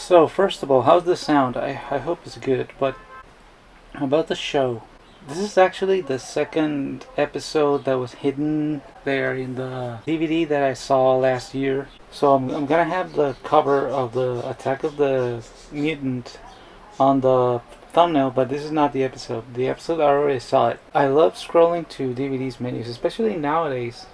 So, first of all, how's the sound? I hope it's good, but about the show. This is actually the second episode that was hidden there in the DVD that I saw last year. So I'm gonna have the cover of the Attack of the Mutant on the thumbnail, but this is not the episode. The episode I already saw it. I love scrolling to DVDs menus, especially nowadays.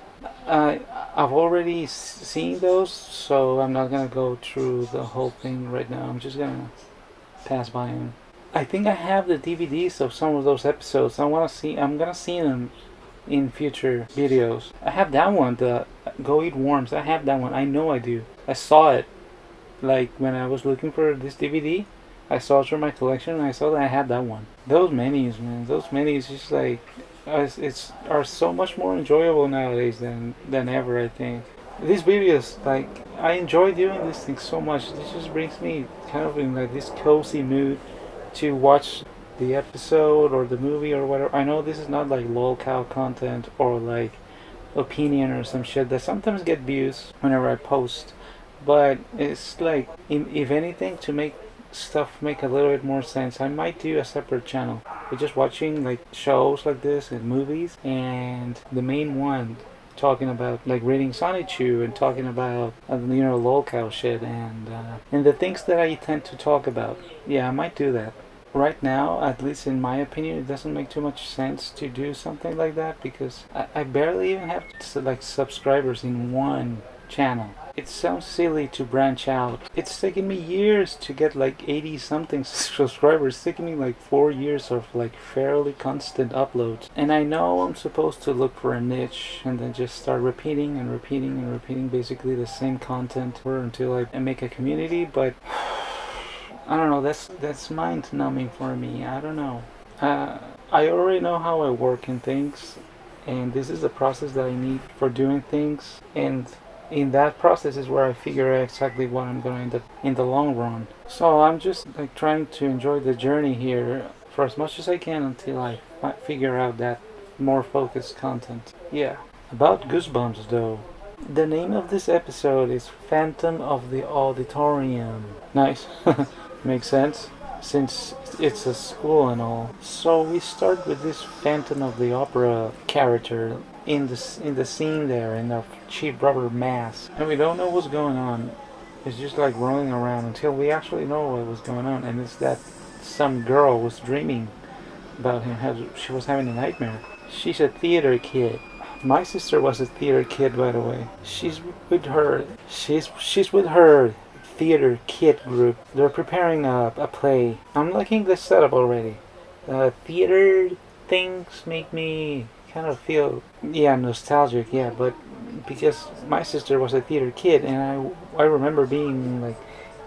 I've already seen those, so I'm not gonna go through the whole thing right now. I'm just gonna pass by them. I think I have the DVDs of some of those episodes. I'm gonna see them in future videos. I have that one, the Go Eat Worms. I have that one. I know I do. I saw it, like when I was looking for this DVD. I saw it through my collection, and I saw that I had that one. Those menus, man. Those menus, just like are so much more enjoyable nowadays than ever. I think these videos, like, I enjoy doing these things so much. This just brings me kind of in like this cozy mood to watch the episode or the movie or whatever. I know this is not like lolcow content or like opinion or some shit that sometimes get views whenever I post, but it's like, if anything, to make stuff make a little bit more sense, I might do a separate channel with just watching like shows like this and movies, and the main one talking about like reading Sonic Chew and talking about lolcow shit and the things that I tend to talk about. Yeah, I might do that. Right now, at least in my opinion, it doesn't make too much sense to do something like that because I barely even have like subscribers in one channel. It sounds silly to branch out. It's taken me years to get like 80 something subscribers. It's taken me like 4 years of like fairly constant uploads. And I know I'm supposed to look for a niche and then just start repeating and repeating and repeating basically the same content until I make a community, but I don't know, that's mind numbing for me. I don't know. I already know how I work in things, and this is the process that I need for doing things, and in that process is where I figure out exactly what I'm going to end up in the long run. So I'm just like trying to enjoy the journey here for as much as I can until I figure out that more focused content. Yeah. About Goosebumps though. The name of this episode is Phantom of the Auditorium. Nice. Makes sense, since it's a school and all. So we start with this Phantom of the Opera character in the scene there in a cheap rubber mask, and we don't know what's going on. It's just like rolling around until we actually know what was going on, and it's that some girl was dreaming about him. She was having a nightmare. She's a theater kid. My sister was a theater kid, by the way. She's with her theater kid group. They're preparing a play. I'm liking this setup already. Theater things make me kind of feel, nostalgic, but because my sister was a theater kid, and I remember being in like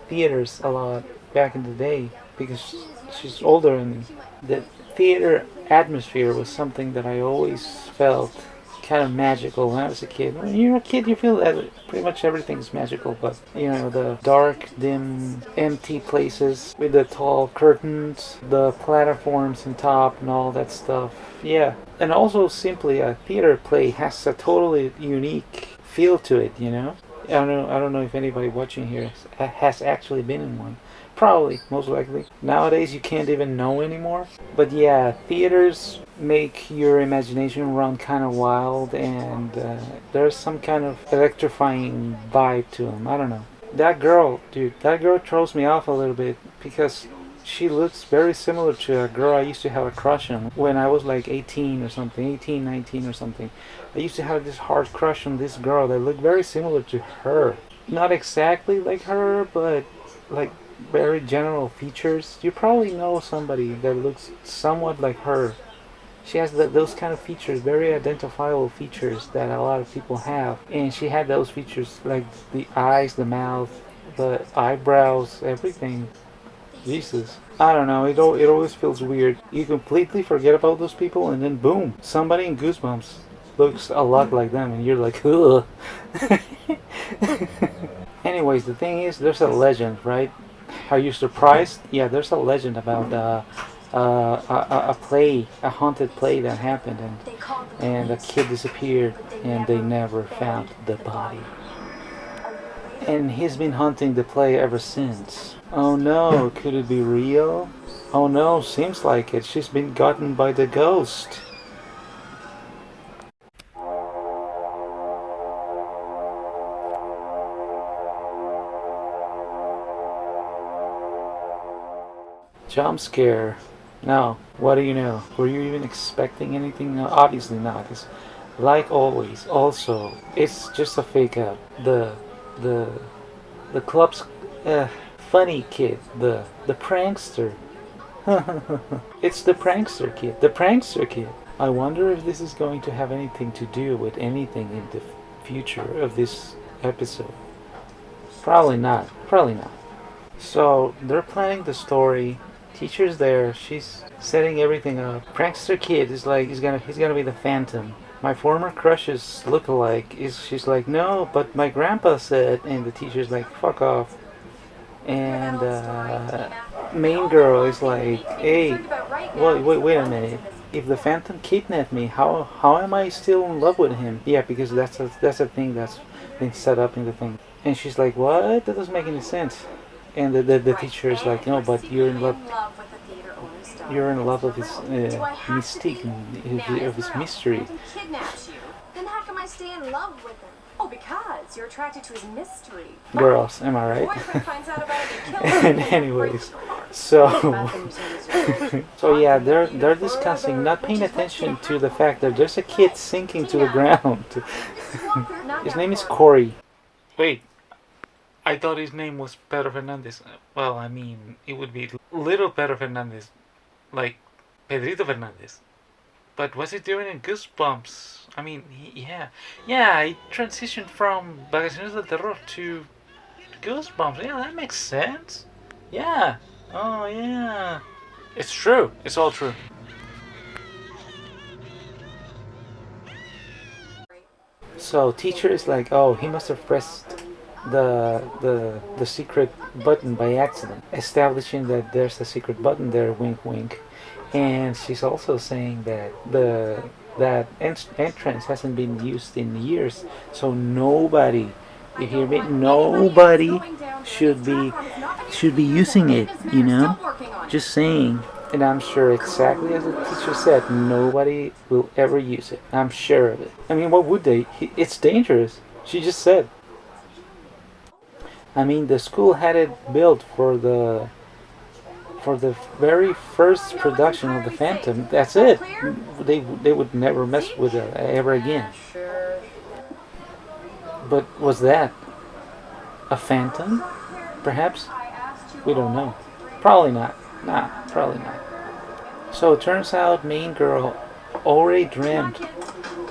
theaters a lot back in the day because she's older than me. The theater atmosphere was something that I always felt kind of magical when I was a kid. When you're a kid, you feel that pretty much everything's magical, but the dark, dim, empty places with the tall curtains, the platforms on top, and all that stuff. Yeah, and also simply a theater play has a totally unique feel to it. I don't know if anybody watching here has actually been in one. Probably, most likely. Nowadays you can't even know anymore. But yeah, theaters make your imagination run kind of wild, and there's some kind of electrifying vibe to them. I don't know. That girl throws me off a little bit because she looks very similar to a girl I used to have a crush on when I was like 18 or something, 18, 19 or something. I used to have this hard crush on this girl that looked very similar to her. Not exactly like her, but like very general features. You probably know somebody that looks somewhat like her. She has those kind of features, very identifiable features that a lot of people have. And she had those features like the eyes, the mouth, the eyebrows, everything. Jesus. I don't know, it always feels weird. You completely forget about those people and then boom, somebody in Goosebumps looks a lot like them and you're like, ugh. Anyways, the thing is, there's a legend, right? Are you surprised? Yeah, there's a legend about a play, a haunted play that happened, and a kid disappeared, and they never found the body. And he's been hunting the play ever since. Oh no, could it be real? Oh no, seems like it. She's been gotten by the ghost. Jump scare. Now, what do you know? Were you even expecting anything? No, obviously not. It's like always. Also, it's just a fake out. The the club's funny kid. The prankster. It's the prankster kid. The prankster kid. I wonder if this is going to have anything to do with anything in the future of this episode. Probably not. Probably not. So they're planning the story. Teacher's there. She's setting everything up. Prankster kid is like he's gonna be the Phantom. My former crush's lookalike is she's like no, but my grandpa said, and the teacher's like fuck off. And main girl is like, hey, wait a minute. If the Phantom kidnapped me, how am I still in love with him? Yeah, because that's a thing that's been set up in the thing. And she's like, what? That doesn't make any sense. And the teacher is like, no, but you're in love. You're in love of his mystique, of his mystery. Then how come I stay in love with him? Oh, because you're attracted to his mystery. Girls, am I right? And anyways, so so yeah, they're discussing, not paying attention to the fact that there's a kid sinking to the ground. His name is Corey. Wait. I thought his name was Pedro Fernandez. Well, I mean, it would be little Pedro Fernandez, like Pedrito Fernandez. But what's he doing in Goosebumps? I mean, he transitioned from Vacaciones del Terror to Goosebumps. Yeah, that makes sense. Yeah. Oh, yeah. It's true. It's all true. So, teacher is like, oh, he must have pressed the secret button by accident, establishing that there's a secret button there, wink wink. And she's also saying that that entrance hasn't been used in years, so nobody, you hear me, nobody should be using it, you know, just saying. And I'm sure, exactly as the teacher said, nobody will ever use it. I'm sure of it. I mean, what would they? It's dangerous. She just said. I mean, the school had it built for the very first production of the Phantom. That's it. They would never mess with it ever again. But was that a Phantom? Perhaps? We don't know. Probably not. Nah, probably not. So it turns out main girl already dreamt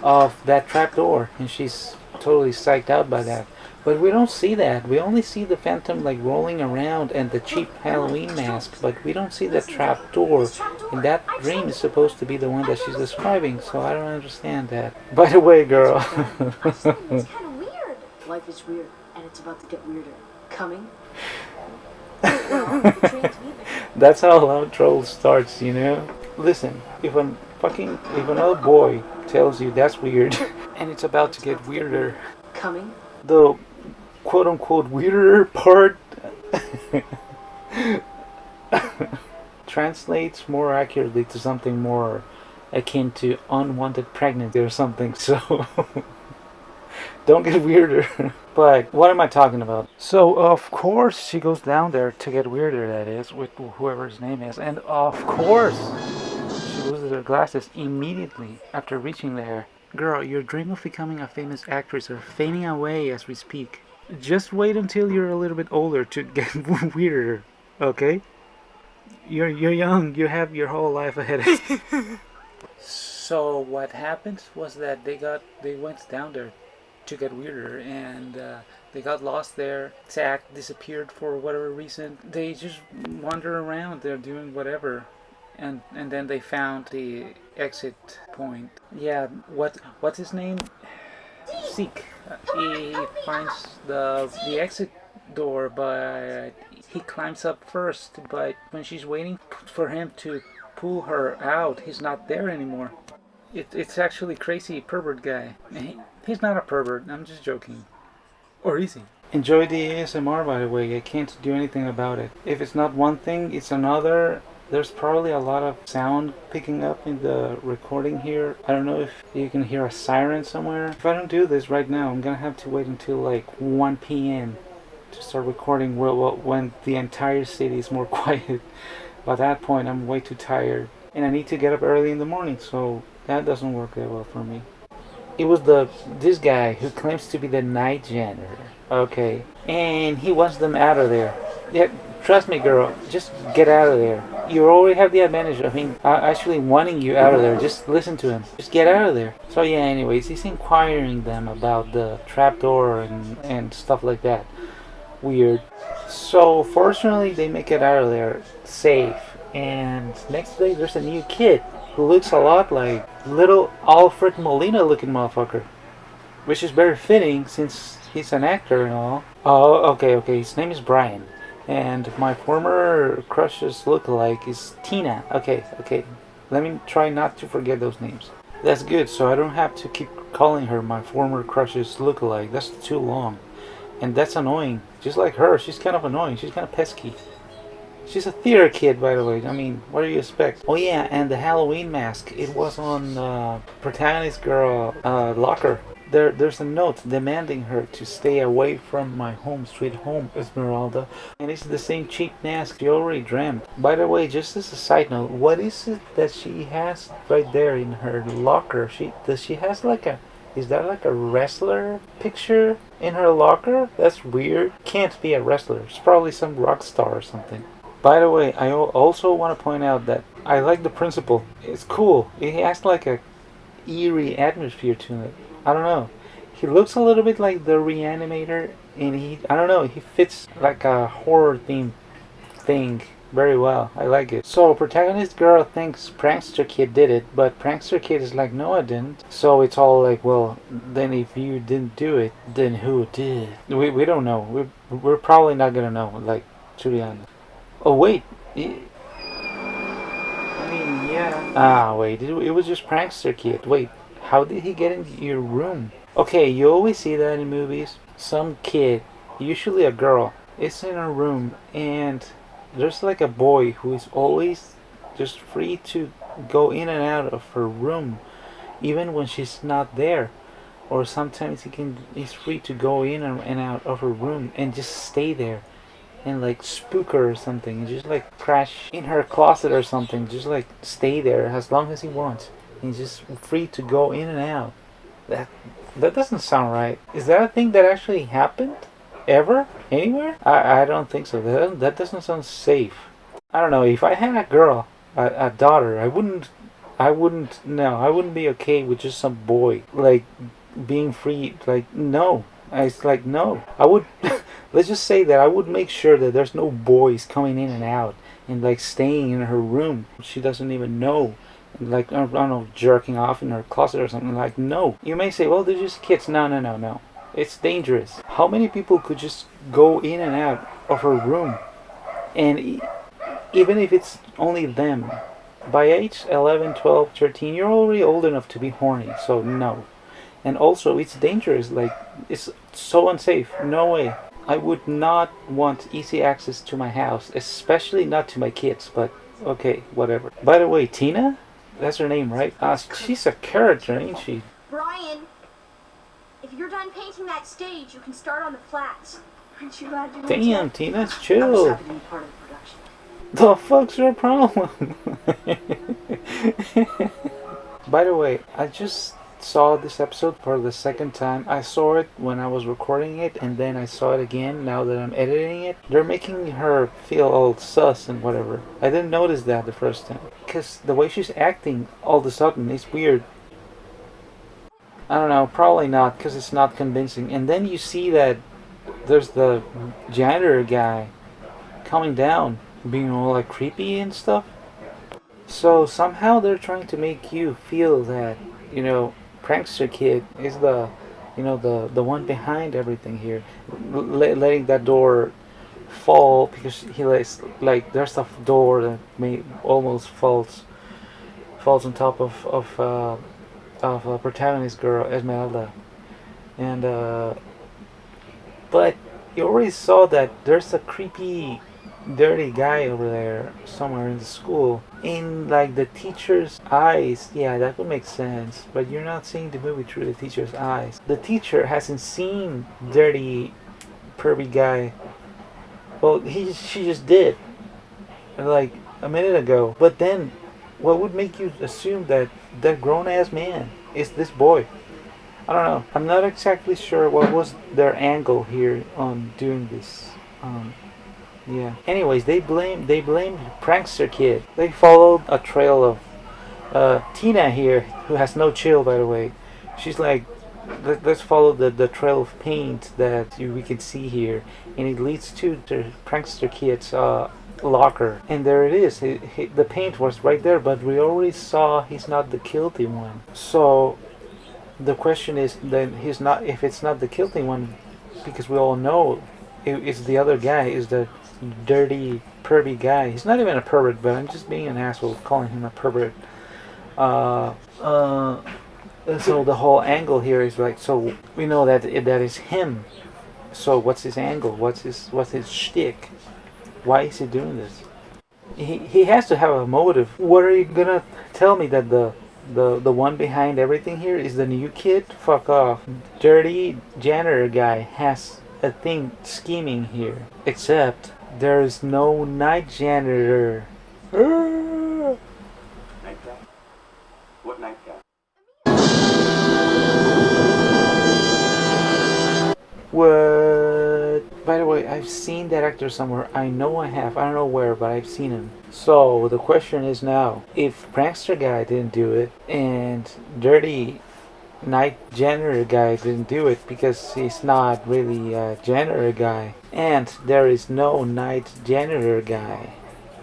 of that trapdoor, and she's totally psyched out by that. But we don't see that. We only see the Phantom like rolling around and the cheap Halloween mask, but we don't see the trap door. And that dream is supposed to be the one that she's describing, so I don't understand that. By the way, girl. It's kind of weird. Life is weird, and it's about to get weirder. Coming? That's how Loud Troll starts, you know? Listen, if another boy tells you that's weird, and it's about to get weirder. Coming? The quote-unquote weirder part translates more accurately to something more akin to unwanted pregnancy or something, so don't get weirder. But what am I talking about? So of course she goes down there to get weirder, that is, with whoever his name is, and of course she loses her glasses immediately after reaching there. Girl, your dream of becoming a famous actress are fading away as we speak. Just wait until you're a little bit older to get weirder, okay? You're young, you have your whole life ahead of you. So what happened was that they went down there to get weirder, and they got lost there. Zach disappeared for whatever reason. They just wander around, they're doing whatever. And then they found the exit point. Yeah, what's his name? Zeke. He finds the exit door, but he climbs up first. But when she's waiting for him to pull her out, he's not there anymore. It's actually crazy pervert guy. He's not a pervert. I'm just joking. Or is he? Enjoy the ASMR, by the way. I can't do anything about it. If it's not one thing, it's another. There's probably a lot of sound picking up in the recording here. I don't know if you can hear a siren somewhere. If I don't do this right now, I'm gonna have to wait until like 1 p.m. to start recording when the entire city is more quiet. By that point, I'm way too tired. And I need to get up early in the morning, so that doesn't work that well for me. It was this guy who claims to be the night janitor. Okay. And he wants them out of there. Yeah, trust me, girl. Just get out of there. You already have the advantage of him actually wanting you out of there. Just listen to him. Just get out of there. So yeah, anyways, he's inquiring them about the trapdoor and stuff like that. Weird. So fortunately, they make it out of there safe. And next day, there's a new kid who looks a lot like little Alfred Molina looking motherfucker. Which is very fitting since he's an actor and all. Oh, okay. His name is Brian. And my former crush's lookalike is Tina. Okay. Let me try not to forget those names. That's good, so I don't have to keep calling her my former crush's lookalike. That's too long. And that's annoying. Just like her, she's kind of annoying. She's kind of pesky. She's a theater kid, by the way. I mean, what do you expect? Oh yeah, and the Halloween mask. It was on protagonist girl locker. There's a note demanding her to stay away from my home, sweet home, Esmeralda. And it's the same cheap mask she already dreamt. By the way, just as a side note, what is it that she has right there in her locker? Does she has like a... Is that like a wrestler picture in her locker? That's weird. Can't be a wrestler. It's probably some rock star or something. By the way, I also want to point out that I like the principal. It's cool. It has like a eerie atmosphere to it. I don't know. He looks a little bit like the Reanimator, and I don't know, he fits like a horror theme thing very well. I like it. So protagonist girl thinks Prankster Kid did it, but Prankster Kid is like, no, I didn't. So it's all like, well, then if you didn't do it, then who did? We don't know. We're probably not gonna know, like, to be honest. Oh wait, I mean, yeah. Ah, wait, it was just Prankster Kid. Wait, how did he get into your room? Okay, you always see that in movies. Some kid, usually a girl, is in a room and there's like a boy who is always just free to go in and out of her room even when she's not there. Or sometimes he's free to go in and out of her room and just stay there and like spook her or something and just like crash in her closet or something, just like stay there as long as he wants. He's just free to go in and out. That doesn't sound right. Is that a thing that actually happened? Ever? Anywhere? I don't think so. That doesn't sound safe. I don't know. If I had a girl, a daughter, I wouldn't be okay with just some boy like being free. Like, no. It's like, no. I would let's just say that I would make sure that there's no boys coming in and out and like staying in her room. She doesn't even know. Like, I don't know, jerking off in her closet or something. Like, no. You may say, well, they're just kids. No. It's dangerous. How many people could just go in and out of her room? And even if it's only them, by age 11, 12, 13, you're already old enough to be horny. So, no. And also, it's dangerous. Like, it's so unsafe. No way. I would not want easy access to my house, especially not to my kids, but okay, whatever. By the way, Tina? That's her name, right? She's a character, ain't she? Brian, if you're done painting that stage, you can start on the flats. Aren't you glad to do Damn, it? Tina, I was chill. happy to be part of the production. The fuck's your problem? By the way, I just saw this episode for the second time. I saw it when I was recording it, and then I saw it again now that I'm editing it. They're making her feel all sus and whatever. I didn't notice that the first time. Because the way she's acting all of a sudden is weird. I don't know, probably not, because it's not convincing. And then you see that there's the janitor guy coming down, being all like creepy and stuff. So somehow they're trying to make you feel that, Prankster Kid is the one behind everything here, letting that door fall because he lets, like, there's a door that may almost falls on top of a protagonist girl, Esmeralda, and but you already saw that there's a creepy, dirty guy over there somewhere in the school. In like the teacher's eyes, yeah, that would make sense. But you're not seeing the movie through the teacher's eyes. The teacher hasn't seen dirty, pervy guy. Well, she just did, like a minute ago. But then, what would make you assume that that grown ass man is this boy? I don't know. I'm not exactly sure what was their angle here on doing this. Yeah. Anyways, they blamed prankster kid. They followed a trail of Tina here, who has no chill, by the way. She's like, let's follow the trail of paint that we can see here, and it leads to the prankster kid's locker. And there it is. The paint was right there, but we already saw he's not the guilty one. So the question is, then he's not. If it's not the guilty one, because we all know it's the other guy, is the dirty, pervy guy. He's not even a pervert, but I'm just being an asshole calling him a pervert. So the whole angle here is like, so we know that that is him. So what's his angle? What's his shtick? Why is he doing this? He has to have a motive. What are you gonna tell me, that the one behind everything here is the new kid? Fuck off. Dirty janitor guy has a thing scheming here. Except there is no night janitor. Night guy? What night guy? What? By the way, I've seen that actor somewhere. I know I have. I don't know where, but I've seen him. So the question is now, if prankster guy didn't do it and dirty night janitor guy didn't do it because he's not really a janitor guy, and there is no night janitor guy,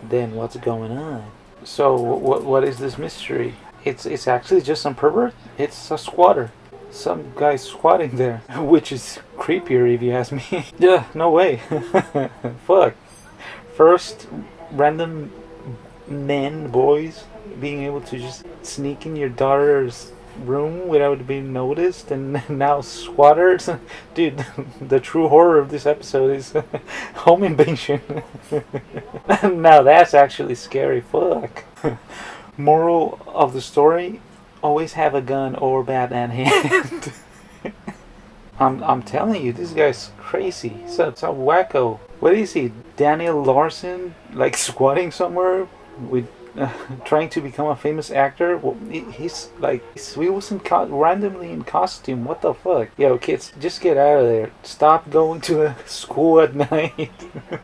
then what's going on? So what is this mystery? It's actually just some pervert. It's a squatter. Some guy squatting there, which is creepier if you ask me. Yeah, no way. Fuck. First, random men, boys, being able to just sneak in your daughter's room without being noticed, and now squatters. Dude, the true horror of this episode is home invasion. Now that's actually scary. Fuck. Moral of the story: always have a gun or bat at hand. I'm telling you, this guy's crazy. So wacko. What is he? Daniel Larson, like squatting somewhere with trying to become a famous actor? Well, he's like, he was randomly in costume. What the fuck? Yo, kids, just get out of there. Stop going to school at night.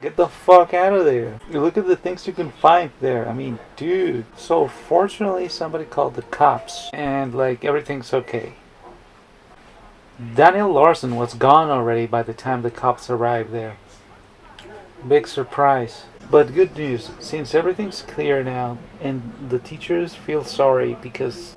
Get the fuck out of there. Look at the things you can find there. I mean, dude. So fortunately, somebody called the cops, and like everything's okay. Daniel Larson was gone already by the time the cops arrived there. Big surprise. But good news, since everything's clear now, and the teachers feel sorry because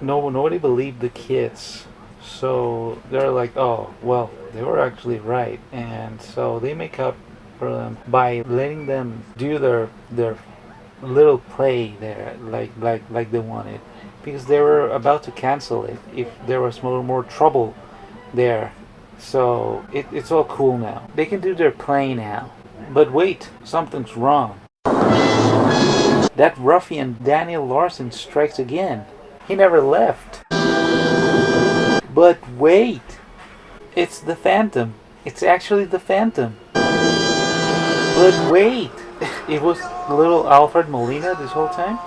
nobody believed the kids. So they're like, oh, well, they were actually right. And so they make up for them by letting them do their little play there, like they wanted. Because they were about to cancel it if there was more trouble there. So it's all cool now. They can do their play now. But wait, something's wrong. That ruffian Daniel Larson strikes again. He never left. But wait, it's the Phantom. It's actually the Phantom. But wait, it was little Alfred Molina this whole time?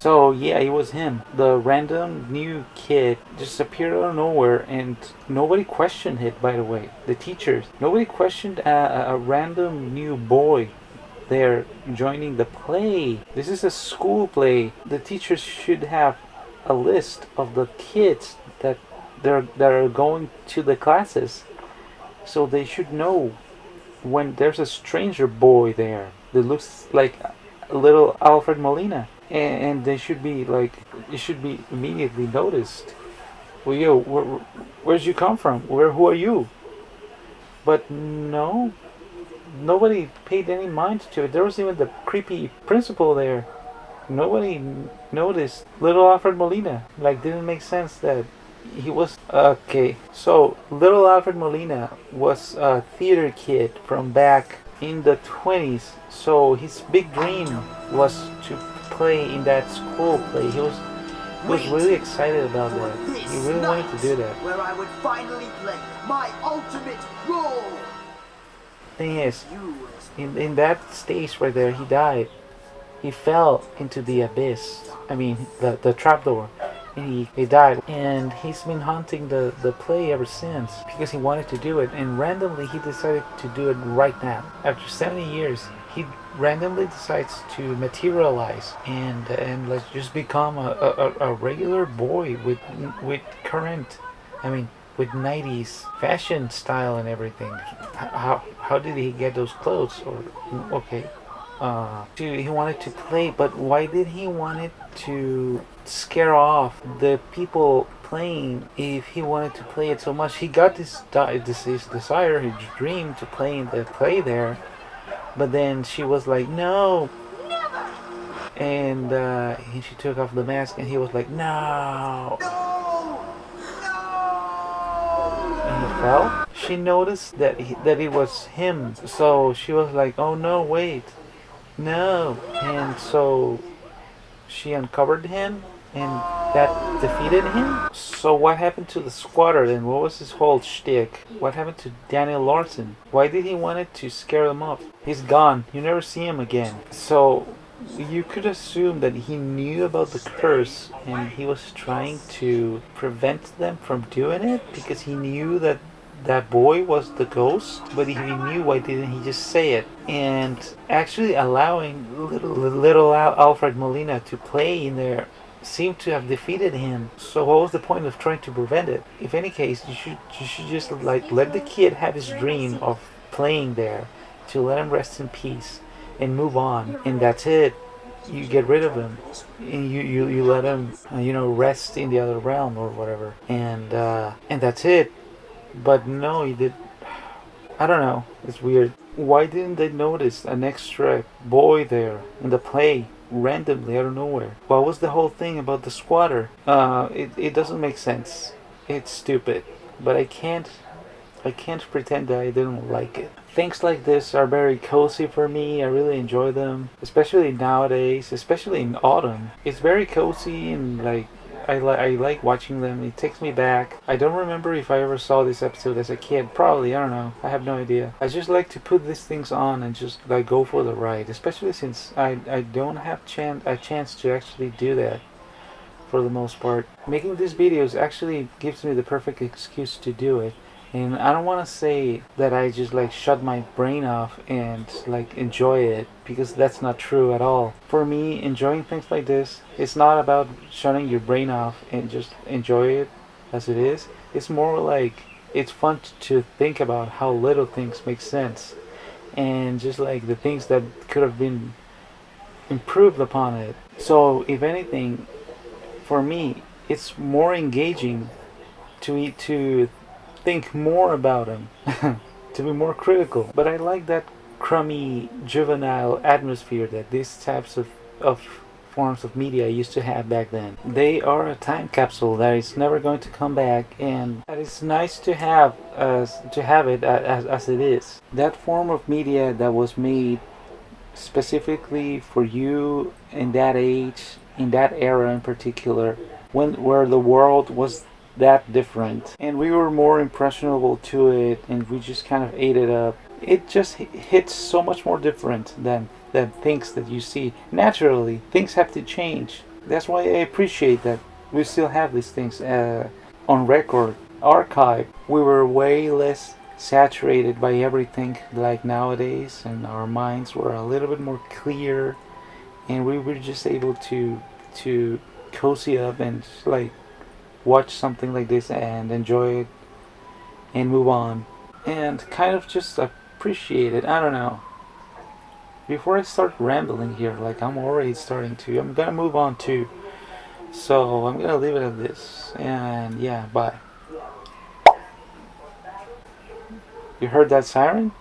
So yeah, it was him. The random new kid just appeared out of nowhere, and nobody questioned it, by the way. The teachers. Nobody questioned a random new boy there joining the play. This is a school play. The teachers should have a list of the kids that are going to the classes. So they should know when there's a stranger boy there that looks like a little Alfred Molina. And they should be like, it should be immediately noticed. Well, yo, where'd you come from? Who are you? But no, nobody paid any mind to it. There was even the creepy principal there. Nobody noticed little Alfred Molina. Like, didn't make sense that he was okay. So little Alfred Molina was a theater kid from back in the 20s. So his big dream was to play in that school play. He was really excited about that. He really wanted to do that. Where I would finally play my ultimate role. Thing is, in that stage right there, he died. He fell into the abyss. I mean, the trapdoor. And he died. And he's been haunting the play ever since because he wanted to do it. And randomly, he decided to do it right now. After 70 years, he randomly decides to materialize and like just become a regular boy with current, I mean, with 90s fashion style and everything. How did he get those clothes? Or okay. He wanted to play, but why did he want it to scare off the people playing if he wanted to play it so much? He got his desire, his dream to play in the play there, but then she was like, no. Never. And she took off the mask and he was like, no. And he fell. She noticed that it was him, so she was like, oh no, wait. No. And so she uncovered him and that defeated him. So what happened to the squatter then? What was his whole shtick? What happened to Daniel Larson? Why did he want it to scare them off? He's gone. You never see him again. So you could assume that he knew about the curse and he was trying to prevent them from doing it because he knew that that boy was the ghost, but if he knew, why didn't he just say it? And actually allowing little Alfred Molina to play in there seemed to have defeated him. So what was the point of trying to prevent it? If any case, you should just like let the kid have his dream of playing there, to let him rest in peace and move on, and that's it. You get rid of him and you let him rest in the other realm or whatever, and that's it. But no, he did. I don't know. It's weird. Why didn't they notice an extra boy there in the play randomly out of nowhere? What was the whole thing about the squatter? It doesn't make sense. It's stupid. But I can't pretend that I didn't like it. Things like this are very cozy for me. I really enjoy them, especially nowadays, especially in autumn. It's very cozy and like. I like watching them. It takes me back. I don't remember if I ever saw this episode as a kid. Probably, I don't know. I have no idea. I just like to put these things on and just like go for the ride. Especially since I don't have a chance to actually do that for the most part. Making these videos actually gives me the perfect excuse to do it. And I don't want to say that I just like shut my brain off and like enjoy it, because that's not true at all. For me, enjoying things like this, it's not about shutting your brain off and just enjoy it as it is. It's more like it's fun to think about how little things make sense and just like the things that could have been improved upon it. So if anything, for me, it's more engaging to think more about him, to be more critical. But I like that crummy, juvenile atmosphere that these types of forms of media used to have back then. They are a time capsule that is never going to come back, and it's nice to have it as it is. That form of media that was made specifically for you in that age, in that era in particular, where the world was that different and we were more impressionable to it and we just kind of ate it up. It just hits so much more different than things that you see. Naturally, things have to change. That's why I appreciate that we still have these things on record, archived. We were way less saturated by everything like nowadays, and our minds were a little bit more clear, and we were just able to cozy up and just like watch something like this and enjoy it and move on and kind of just appreciate it. I don't know. Before I start rambling here, like I'm gonna move on too. So I'm gonna leave it at this, and yeah, bye. You heard that siren?